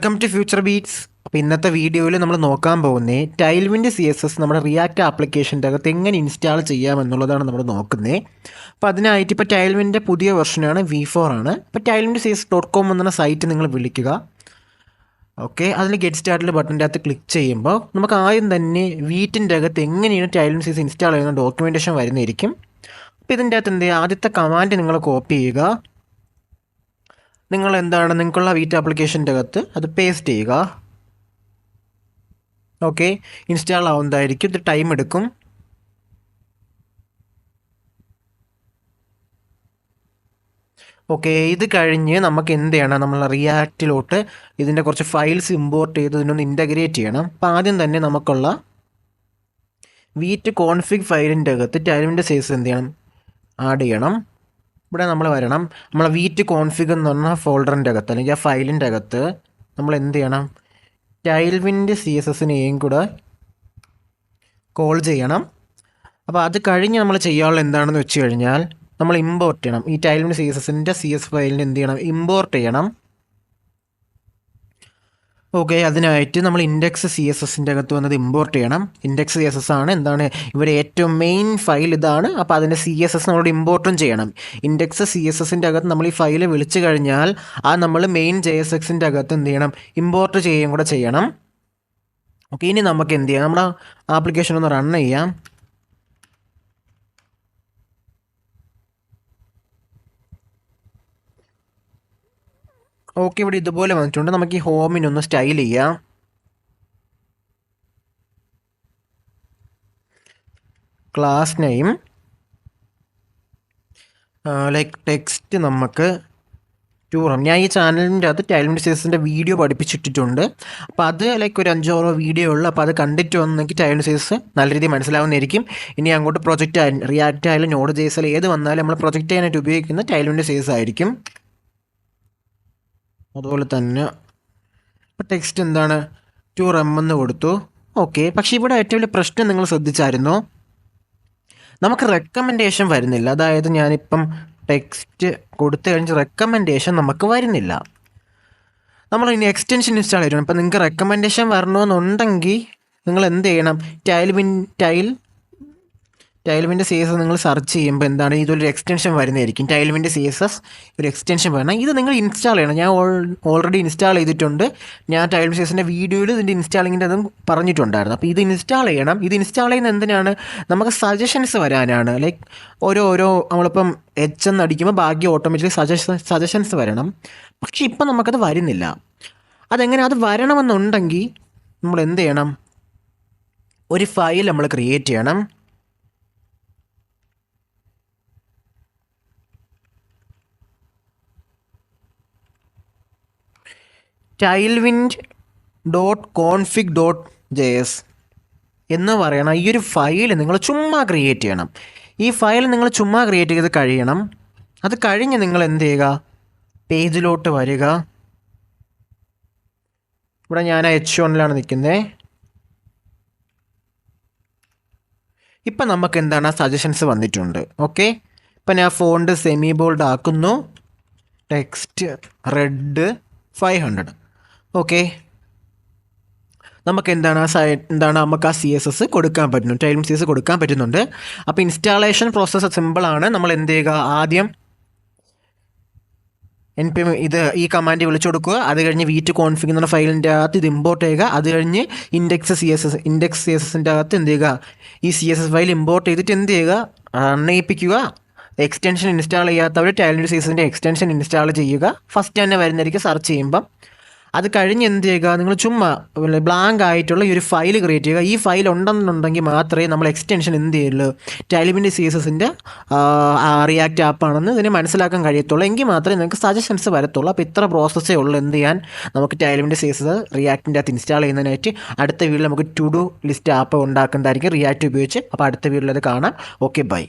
Welcome to future beats. അപ്പോൾ ഇന്നത്തെ വീഡിയോയിൽ നമ്മൾ നോക്കാൻ പോകുന്നത് ടൈൽവിൻ്റെ CSS നമ്മുടെ റിയാക്ട് ആപ്ലിക്കേഷൻ്റെ അകത്ത് എങ്ങനെ ഇൻസ്റ്റാൾ ചെയ്യാമെന്നുള്ളതാണ് നമ്മൾ നോക്കുന്നത്. അപ്പോൾ അതിനായിട്ട് ഇപ്പോൾ ടൈൽവിൻ്റെ പുതിയ വെർഷനാണ് V4 ആണ്. ഇപ്പോൾ tailwindcs.com എന്ന സൈറ്റ് നിങ്ങൾ വിളിക്കുക. ഓക്കെ, അതിൽ ഗെറ്റ് സ്റ്റാർട്ടിൽ ബട്ടൻ്റെ അകത്ത് ക്ലിക്ക് ചെയ്യുമ്പോൾ നമുക്ക് ആദ്യം തന്നെ വീട്ടിൻ്റെ അകത്ത് എങ്ങനെയാണ് ടൈൽവിൻ CSS ഇൻസ്റ്റാൾ ചെയ്യുന്ന ഡോക്യുമെൻറ്റേഷൻ വരുന്നതായിരിക്കും. അപ്പോൾ ഇതിൻ്റെ അകത്ത് എന്ത് ചെയ്യുക, ആദ്യത്തെ കമാൻഡ് നിങ്ങൾ കോപ്പി ചെയ്യുക. നിങ്ങൾക്കുള്ള വീറ്റ് ആപ്ലിക്കേഷൻ്റെ അകത്ത് അത് പേസ്റ്റ് ചെയ്യുക. ഓക്കെ, ഇൻസ്റ്റാൾ ആവുന്നതായിരിക്കും, ഇത് ടൈം എടുക്കും. ഓക്കെ, ഇത് കഴിഞ്ഞ് നമുക്ക് എന്ത് ചെയ്യണം, നമ്മൾ റിയാക്റ്റിലോട്ട് ഇതിൻ്റെ കുറച്ച് ഫയൽസ് ഇമ്പോർട്ട് ചെയ്ത് ഇതിനൊന്ന് ഇൻ്റഗ്രേറ്റ് ചെയ്യണം. അപ്പോൾ ആദ്യം തന്നെ നമുക്കുള്ള വീറ്റ് കോൺഫിഗ് ഫയലിൻ്റെ അകത്ത് ടൈൽവിൻ്റെ CSS എന്ത് ചെയ്യണം, ആഡ് ചെയ്യണം. ഇവിടെ നമ്മൾ വരണം, നമ്മളെ വീറ്റ് കോൺഫിഗ് എന്ന് പറഞ്ഞ ഫോൾഡറിൻ്റെ അകത്ത് അല്ലെങ്കിൽ ആ ഫയലിൻ്റെ അകത്ത് നമ്മൾ എന്ത് ചെയ്യണം, ടൈൽവിൻ്റെ CSSനെയും കൂടെ കോൾ ചെയ്യണം. അപ്പോൾ അത് കഴിഞ്ഞ് നമ്മൾ ചെയ്യാനുള്ള എന്താണെന്ന് വെച്ച് കഴിഞ്ഞാൽ നമ്മൾ ഇമ്പോർട്ട് ചെയ്യണം. ഈ ടൈൽവിൻ്റെ CSSൻ്റെ CS ഫയലിന് എന്ത് ചെയ്യണം, ഇമ്പോർട്ട് ചെയ്യണം. ഓക്കെ, അതിനായിട്ട് നമ്മൾ ഇൻഡെക്സ് CSSൻ്റെ അകത്ത് വന്നത് ഇമ്പോർട്ട് ചെയ്യണം. ഇൻഡെക്സ് CSS ആണ് എന്താണ് ഇവിടെ ഏറ്റവും മെയിൻ ഫയൽ ഇതാണ്. അപ്പോൾ അതിൻ്റെ CSS നമ്മളോട് ഇമ്പോർട്ടും ചെയ്യണം. ഇൻഡെക്സ് CSSൻ്റെ അകത്ത് നമ്മൾ ഈ ഫയൽ വിളിച്ചു കഴിഞ്ഞാൽ ആ നമ്മൾ മെയിൻ JSXൻ്റെ അകത്ത് എന്ത് ചെയ്യണം, ഇമ്പോർട്ട് ചെയ്യുകയും കൂടെ ചെയ്യണം. ഓക്കെ, ഇനി നമുക്ക് എന്ത് ചെയ്യാം, നമ്മുടെ ആപ്ലിക്കേഷൻ ഒന്ന് റൺ ചെയ്യാം. ഓക്കെ, ഇവിടെ ഇതുപോലെ വന്നിട്ടുണ്ട്. നമുക്ക് ഈ ഹോമിനൊന്ന് സ്റ്റൈൽ ചെയ്യാം. ക്ലാസ് നെയിം ലൈക്ക് ടെക്സ്റ്റ് നമുക്ക് ടൂറും. ഞാൻ ഈ ചാനലിൻ്റെ അകത്ത് ടൈൽവിൻ്റെ CSSൻ്റെ വീഡിയോ പഠിപ്പിച്ചിട്ടിട്ടുണ്ട്. അപ്പോൾ അത് ലൈക്ക് ഒരു 5-6 വീഡിയോ ഉള്ളു. അപ്പോൾ അത് കണ്ടിട്ട് വന്നെങ്കിൽ ടൈൽവിൻ്റെ CSS നല്ല രീതിയിൽ മനസ്സിലാവുന്നതായിരിക്കും. ഇനി അങ്ങോട്ട് പ്രൊജക്റ്റ് റിയാക്റ്റ് ആയാലും നോഡ് JS ഏത് വന്നാലും നമ്മൾ പ്രൊജക്റ്റ് ചെയ്യാനായിട്ട് ഉപയോഗിക്കുന്ന ടൈൽവിൻ്റെ CSS ആയിരിക്കും. അതുപോലെ തന്നെ ഇപ്പോൾ ടെക്സ്റ്റ് എന്താണ് 2rem എന്ന് കൊടുത്തു. ഓക്കെ, പക്ഷേ ഇവിടെ ഏറ്റവും വലിയ പ്രശ്നം നിങ്ങൾ ശ്രദ്ധിച്ചായിരുന്നോ, നമുക്ക് റെക്കമെൻഡേഷൻ വരുന്നില്ല. അതായത് ഞാനിപ്പം ടെക്സ്റ്റ് കൊടുത്തു കഴിഞ്ഞ് റെക്കമെൻഡേഷൻ നമുക്ക് വരുന്നില്ല. നമ്മൾ ഇനി എക്സ്റ്റൻഷൻ ഇൻസ്റ്റാൾ ചെയ്യണം. ഇപ്പം നിങ്ങൾക്ക് റെക്കമെൻഡേഷൻ വരണമെന്നുണ്ടെങ്കിൽ നിങ്ങൾ എന്ത് ചെയ്യണം, ടൈൽവിൻ്റെ CSS നിങ്ങൾ സെർച്ച് ചെയ്യുമ്പോൾ എന്താണ് ഇതൊരു എക്സ്റ്റൻഷൻ വരുന്നതായിരിക്കും. ടൈൽവിൻ്റെ CSS ഒരു എക്സ്റ്റൻഷൻ വരണം. ഇത് നിങ്ങൾ ഇൻസ്റ്റാൾ ചെയ്യണം. ഞാൻ ഓൾറെഡി ഇൻസ്റ്റാൾ ചെയ്തിട്ടുണ്ട്. ഞാൻ ടൈൽവിൻ CSSൻ്റെ വീഡിയോയിൽ ഇതിൻ്റെ ഇൻസ്റ്റാളിങ്ങിൻ്റെ അതും പറഞ്ഞിട്ടുണ്ടായിരുന്നു. അപ്പോൾ ഇത് ഇൻസ്റ്റാൾ ചെയ്യണം. ഇത് ഇൻസ്റ്റാൾ ചെയ്യുന്ന എന്തിനാണ്, നമുക്ക് സജഷൻസ് വരാനാണ്. ലൈക്ക് ഓരോ നമ്മളിപ്പം എന്ന് അടിക്കുമ്പോൾ ഭാഗ്യം ഓട്ടോമാറ്റിക്കലി സജഷൻസ് വരണം. പക്ഷേ ഇപ്പം നമുക്കത് വരുന്നില്ല. അതെങ്ങനെ അത് വരണമെന്നുണ്ടെങ്കിൽ നമ്മൾ എന്ത് ചെയ്യണം, ഒരു ഫയൽ നമ്മൾ ക്രിയേറ്റ് ചെയ്യണം. tailwind.config.js എന്ന് പറയണം. ഈ ഒരു ഫയൽ നിങ്ങൾ ചുമ്മാ ക്രിയേറ്റ് ചെയ്യണം. ഈ ഫയൽ നിങ്ങൾ ചുമ്മാ ക്രിയേറ്റ് ചെയ്ത് കഴിയണം. അത് കഴിഞ്ഞ് നിങ്ങൾ എന്ത് ചെയ്യുക, പേജിലോട്ട് വരിക. ഇവിടെ ഞാൻ H1-ലാണ് നിൽക്കുന്നത്. ഇപ്പം നമുക്ക് എന്താണ് സജഷൻസ് വന്നിട്ടുണ്ട്. ഓക്കെ, ഇപ്പം ഞാൻ ഫോണ്ട് സെമി ബോൾഡ് ആക്കുന്നു. Text red 500. ഓക്കെ, നമുക്ക് എന്താണ് നമുക്ക് ആ CSS കൊടുക്കാൻ പറ്റുന്നു, ടൈൽവിൻ CSS കൊടുക്കാൻ പറ്റുന്നുണ്ട്. അപ്പോൾ ഇൻസ്റ്റാളേഷൻ പ്രോസസ്സ് സിമ്പിളാണ്. നമ്മൾ എന്ത് ചെയ്യുക, ആദ്യം npm ഈ കമാൻഡ് വിളിച്ചു കൊടുക്കുക. അത് കഴിഞ്ഞ് വീറ്റ് കോൺഫിഗ് എന്ന ഫയലിൻ്റെ അകത്ത് ഇത് ഇമ്പോർട്ട് ചെയ്യുക. അത് കഴിഞ്ഞ് ഇൻഡെക്സ് CSSൻ്റെ അകത്ത് എന്ത് ചെയ്യുക, ഈ CSS ഫയൽ ഇമ്പോർട്ട് ചെയ്തിട്ട് എന്ത് ചെയ്യുക, റണ്ണയിപ്പിക്കുക. എക്സ്റ്റൻഷൻ ഇൻസ്റ്റാൾ ചെയ്യാത്തവർ ടൈൽവിൻ്റെ CSSൻ്റെ എക്സ്റ്റൻഷൻ ഇൻസ്റ്റാൾ ചെയ്യുക. ഫസ്റ്റ് തന്നെ വരുന്നതായിരിക്കും സെർച്ച് ചെയ്യുമ്പം. അത് കഴിഞ്ഞ് എന്ത് ചെയ്യുക, നിങ്ങൾ ചുമ്മാ ബ്ലാങ്ക് ആയിട്ടുള്ള ഈ ഒരു ഫയൽ ക്രിയേറ്റ് ചെയ്യുക. ഈ ഫയൽ ഉണ്ടെന്നുണ്ടെങ്കിൽ മാത്രമേ നമ്മൾ എക്സ്റ്റൻഷൻ എന്ത് ചെയ്യുള്ളൂ, ടൈൽവിൻ്റെ CSSൻ്റെ റിയാക്റ്റ് ആപ്പാണെന്ന് ഇതിനെ മനസ്സിലാക്കാൻ കഴിയത്തുള്ളൂ. എങ്കിൽ മാത്രമേ നിങ്ങൾക്ക് സജഷൻസ് വരത്തുള്ളൂ. അപ്പോൾ ഇത്ര പ്രോസസ്സേ ഉള്ളൂ എന്ത് ചെയ്യാൻ, നമുക്ക് ടൈൽവിൻ്റെ CSS റിയാക്റ്റിൻ്റെ അകത്ത് ഇൻസ്റ്റാൾ ചെയ്യുന്നതിനായിട്ട്. അടുത്ത വീഡിയോയിൽ നമുക്ക് ടു ഡു ലിസ്റ്റ് ആപ്പ് ഉണ്ടാക്കുന്നതായിരിക്കും റിയാക്റ്റ് ഉപയോഗിച്ച്. അപ്പോൾ അടുത്ത വീഡിയോയിൽ അത് കാണാം. Okay, by.